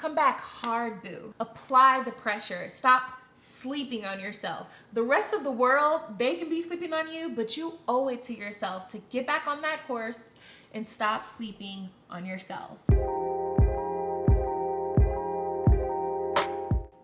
Come back hard, boo. Apply the pressure. Stop sleeping on yourself. The rest of the world, they can be sleeping on you, but you owe it to yourself to get back on that horse and stop sleeping on yourself.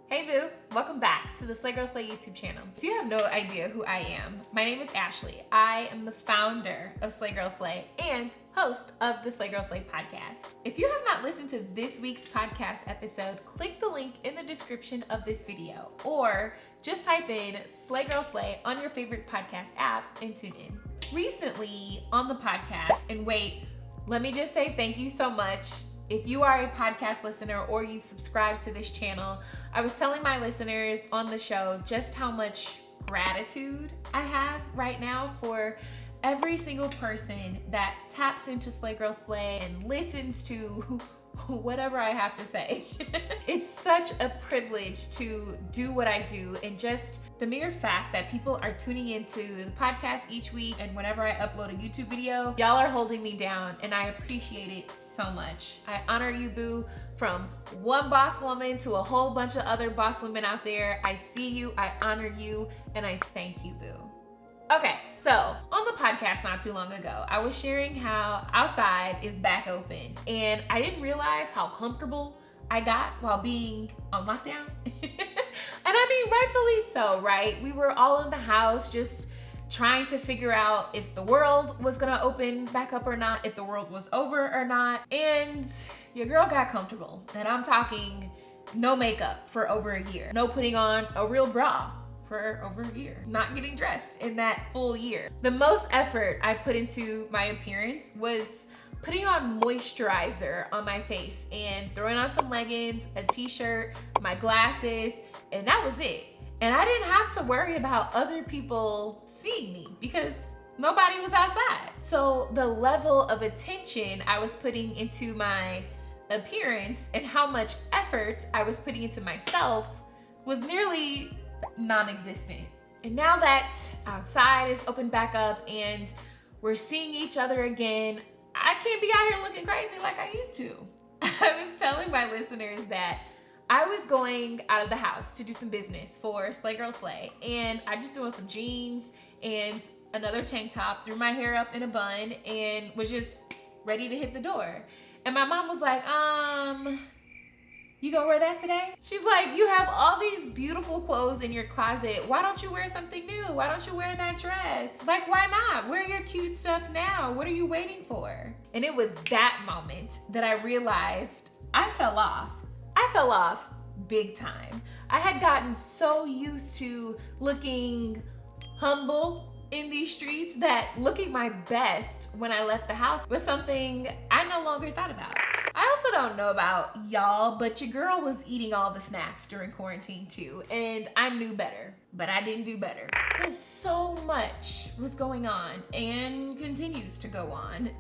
Hey boo, welcome back to the Slay Girl Slay YouTube channel. If you have no idea who I am, my name is Ashley. I am the founder of Slay Girl Slay and host of the Slay Girl Slay podcast. If you have not listened to this week's podcast episode, click the link in the description of this video or just type in Slay Girl Slay on your favorite podcast app and tune in. Recently on the podcast, and wait, let me just say thank you so much. If you are a podcast listener or you've subscribed to this channel, I was telling my listeners on the show just how much gratitude I have right now for every single person that taps into Slay Girl Slay and listens to whatever I have to say. It's such a privilege to do what I do, and just the mere fact that people are tuning into the podcast each week, and whenever I upload a YouTube video, y'all are holding me down, and I appreciate it so much. I honor you, boo. From one boss woman to a whole bunch of other boss women out there, I see you, I honor you, and I thank you, boo. Okay, so on the podcast not too long ago, I was sharing how outside is back open, and I didn't realize how comfortable I got while being on lockdown. And I mean, rightfully so, right? We were all in the house just trying to figure out if the world was gonna open back up or not, if the world was over or not, and your girl got comfortable. And I'm talking no makeup for over a year, no putting on a real bra for over a year, not getting dressed in that full year. The most effort I put into my appearance was putting on moisturizer on my face and throwing on some leggings, a t-shirt, my glasses, and that was it. And I didn't have to worry about other people seeing me because nobody was outside. So the level of attention I was putting into my appearance and how much effort I was putting into myself was nearly non-existent. And now that outside is open back up and we're seeing each other again, I can't be out here looking crazy like I used to. I was telling my listeners that I was going out of the house to do some business for Slay Girl Slay, and I just threw on some jeans and another tank top, threw my hair up in a bun, and was just ready to hit the door. And my mom was like, you gonna wear that today? She's like, you have all these beautiful clothes in your closet. Why don't you wear something new? Why don't you wear that dress? Like, why not? Wear your cute stuff now. What are you waiting for? And it was that moment that I realized I fell off. I fell off big time. I had gotten so used to looking humble in these streets that looking my best when I left the house was something I no longer thought about. I also don't know about y'all, but your girl was eating all the snacks during quarantine too, and I knew better, but I didn't do better. Because so much was going on and continues to go on.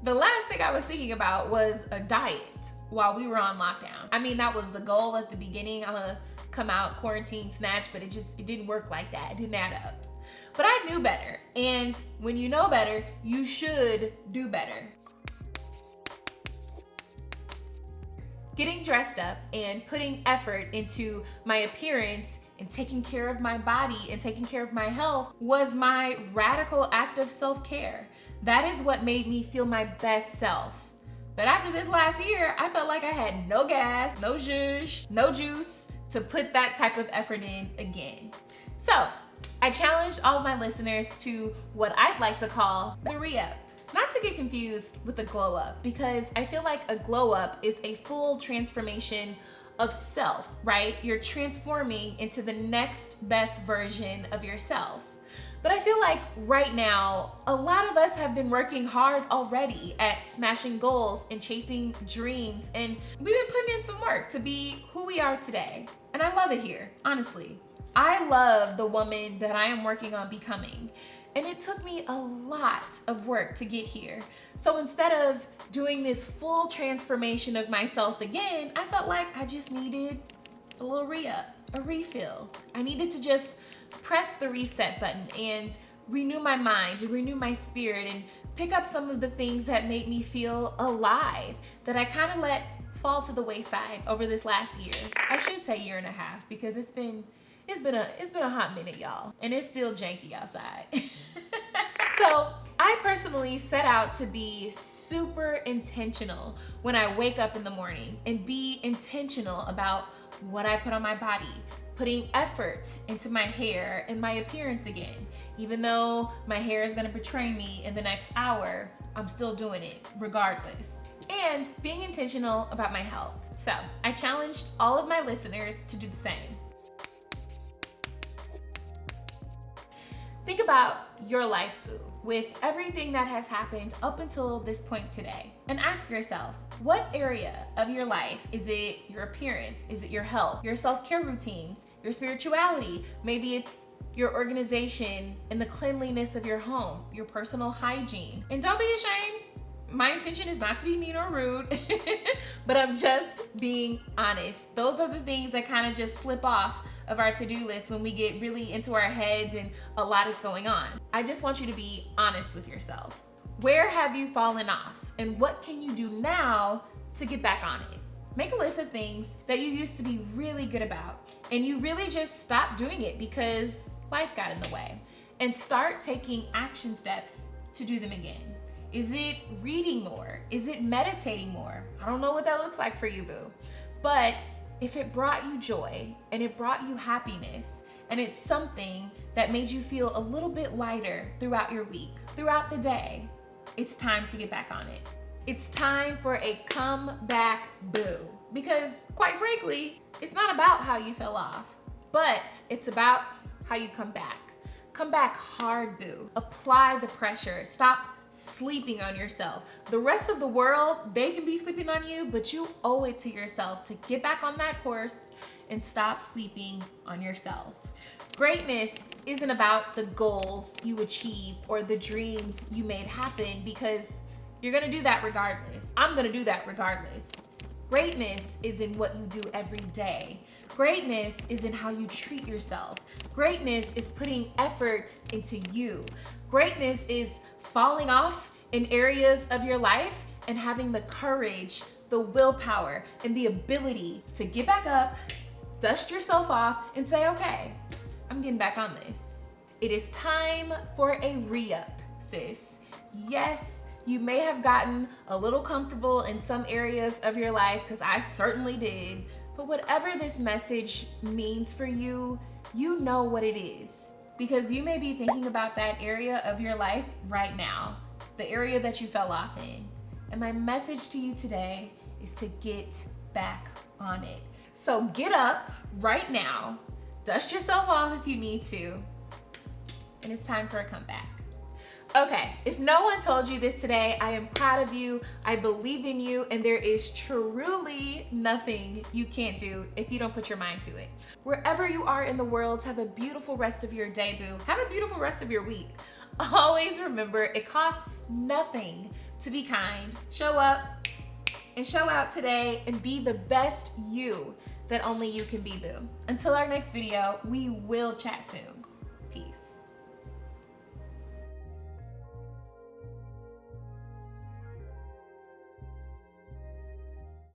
The last thing I was thinking about was a diet while we were on lockdown. I mean, that was the goal at the beginning. I'm gonna come out quarantine snatch, but it didn't work like that. It didn't add up. But I knew better, and when you know better, you should do better. Getting dressed up and putting effort into my appearance and taking care of my body and taking care of my health was my radical act of self-care. That is what made me feel my best self. But after this last year, I felt like I had no gas, no zhuzh, no juice to put that type of effort in again. So I challenged all of my listeners to what I'd like to call the re-up. Not to get confused with a glow up, because I feel like a glow up is a full transformation of self, right? You're transforming into the next best version of yourself. But I feel like right now, a lot of us have been working hard already at smashing goals and chasing dreams, and we've been putting in some work to be who we are today. And I love it here, honestly. I love the woman that I am working on becoming. And it took me a lot of work to get here. So instead of doing this full transformation of myself again, I felt like I just needed a little re-up, a refill. I needed to just press the reset button and renew my mind, and renew my spirit, and pick up some of the things that made me feel alive, that I kind of let fall to the wayside over this last year. I should say year and a half, because it's been a hot minute, y'all, and it's still janky outside. So I personally set out to be super intentional when I wake up in the morning, and be intentional about what I put on my body, putting effort into my hair and my appearance again. Even though my hair is gonna betray me in the next hour, I'm still doing it regardless. And being intentional about my health. So I challenged all of my listeners to do the same. Think about your life, boo, with everything that has happened up until this point today, and ask yourself, what area of your life, is it your appearance, is it your health, your self-care routines, your spirituality, maybe it's your organization and the cleanliness of your home, your personal hygiene. And don't be ashamed. My intention is not to be mean or rude, but I'm just being honest. Those are the things that kind of just slip off of our to-do list when we get really into our heads and a lot is going on. I just want you to be honest with yourself. Where have you fallen off, and what can you do now to get back on it? Make a list of things that you used to be really good about, and you really just stopped doing it because life got in the way, and start taking action steps to do them again. Is it reading more? Is it meditating more? I don't know what that looks like for you, boo. But if it brought you joy and it brought you happiness, and it's something that made you feel a little bit lighter throughout your week, throughout the day, it's time to get back on it. It's time for a comeback, boo. Because quite frankly, it's not about how you fell off, but it's about how you come back. Come back hard, boo. Apply the pressure. Stop sleeping on yourself. The rest of the world, they can be sleeping on you, but you owe it to yourself to get back on that horse and stop sleeping on yourself. Greatness isn't about the goals you achieve or the dreams you made happen, because you're gonna do that regardless. I'm gonna do that regardless. Greatness is in what you do every day. Greatness is in how you treat yourself. Greatness is putting effort into you. Greatness is falling off in areas of your life and having the courage, the willpower, and the ability to get back up, dust yourself off, and say, okay, I'm getting back on this. It is time for a re-up, sis. Yes, you may have gotten a little comfortable in some areas of your life, because I certainly did, but whatever this message means for you, you know what it is. Because you may be thinking about that area of your life right now, the area that you fell off in. And my message to you today is to get back on it. So get up right now, dust yourself off if you need to, and it's time for a comeback. Okay, if no one told you this today, I am proud of you, I believe in you, and there is truly nothing you can't do if you don't put your mind to it. Wherever you are in the world, have a beautiful rest of your day, boo. Have a beautiful rest of your week. Always remember, it costs nothing to be kind. Show up and show out today and be the best you that only you can be, boo. Until our next video, we will chat soon.